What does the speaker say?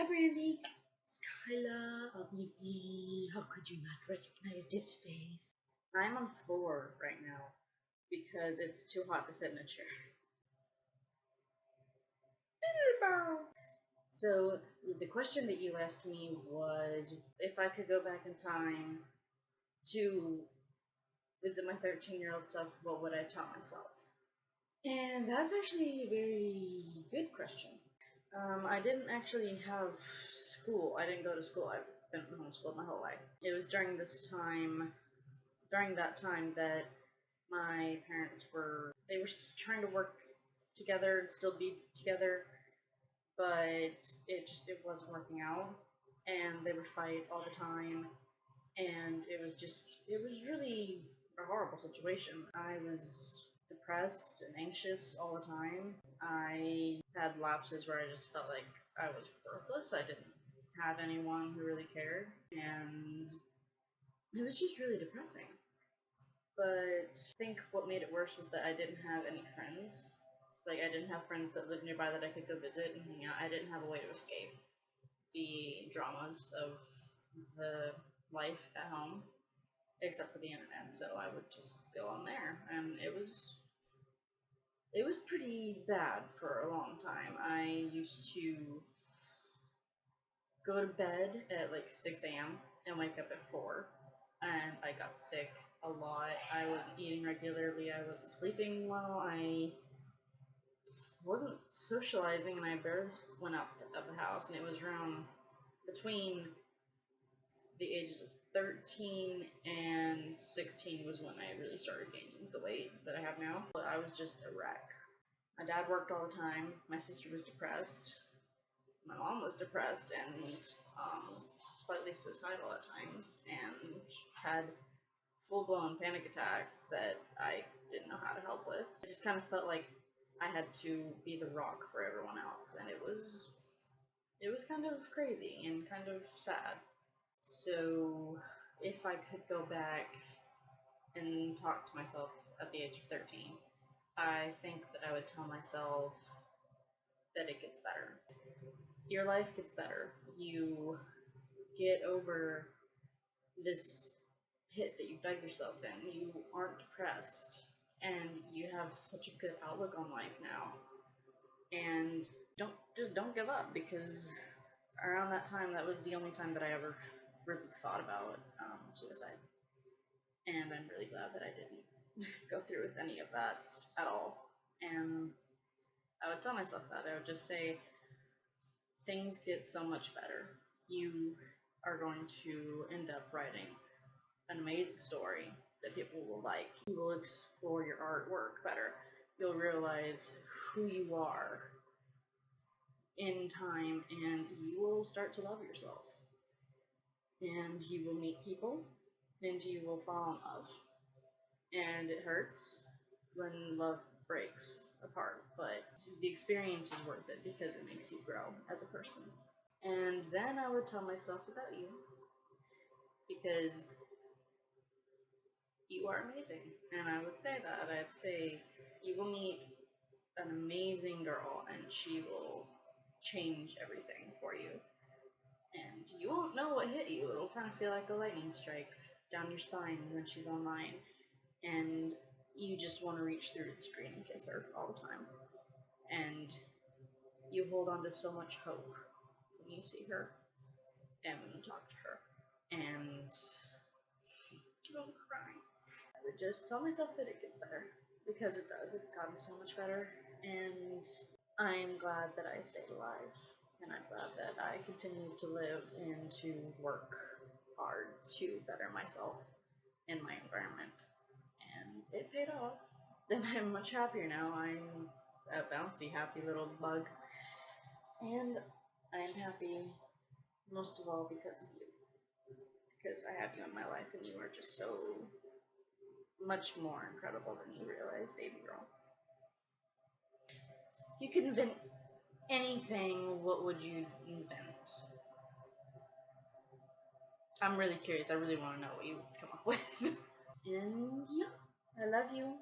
Brandy. It's Kyla, obviously. How could you not recognize this face? I'm on the floor right now because it's too hot to sit in a chair. So, the question that you asked me was if I could go back in time to visit my 13-year-old self, what would I tell myself? And that's actually a very good question. I didn't actually have school. I didn't go to school. I've been homeschooled my whole life. It was during that time that my parents they were trying to work together and still be together, but it wasn't working out, and they would fight all the time, and it was really a horrible situation. I was depressed and anxious all the time. I had lapses where I just felt like I was worthless. I didn't have anyone who really cared, and it was just really depressing. But I think what made it worse was that I didn't have any friends. Like, I didn't have friends that lived nearby that I could go visit and hang out. I didn't have a way to escape the dramas of the life at home, except for the internet. So I would just go on there, and it was pretty bad for a long time. I used to go to bed at like 6 a.m. and wake up at 4, and I got sick a lot. I wasn't eating regularly. I wasn't sleeping well. I wasn't socializing, and I barely went out of the house. And it was around between the ages of 13 and 16 was when I really started gaining the weight that I have now. But I was just a wreck. My dad worked all the time. My sister was depressed. My mom was depressed and slightly suicidal at times, and had full-blown panic attacks that I didn't know how to help with. I just kind of felt like I had to be the rock for everyone else, and it was kind of crazy and kind of sad. So if I could go back and talk to myself at the age of 13, I think that I would tell myself that it gets better. Your life gets better. You get over this pit that you dug yourself in. You aren't depressed, and you have such a good outlook on life now. And don't give up, because around that time, that was the only time that I ever really thought about suicide. And I'm really glad that I didn't go through with any of that at all. And I would tell myself that. I would just say, things get so much better. You are going to end up writing an amazing story that people will like. You will explore your artwork better. You'll realize who you are in time, and you will start to love yourself. And you will meet people, and you will fall in love. And it hurts when love breaks apart, but the experience is worth it because it makes you grow as a person. And then I would tell myself about you, because you are amazing. And I would say that. I'd say you will meet an amazing girl, and she will change everything for you. And you won't know what hit you. It'll kind of feel like a lightning strike down your spine when she's online. And you just want to reach through the screen and kiss her all the time. And you hold on to so much hope when you see her and when you talk to her. And don't cry. I would just tell myself that it gets better, because it does. It's gotten so much better, and I'm glad that I stayed alive, and I'm glad that I continue to live and to work hard to better myself and my environment. And it paid off. And I'm much happier now. I'm a bouncy, happy little bug. And I'm happy most of all because of you. Because I have you in my life, and you are just so much more incredible than you realize, baby girl. If you could invent anything, what would you invent? I'm really curious. I really want to know what you would come up with. And yeah, I love you.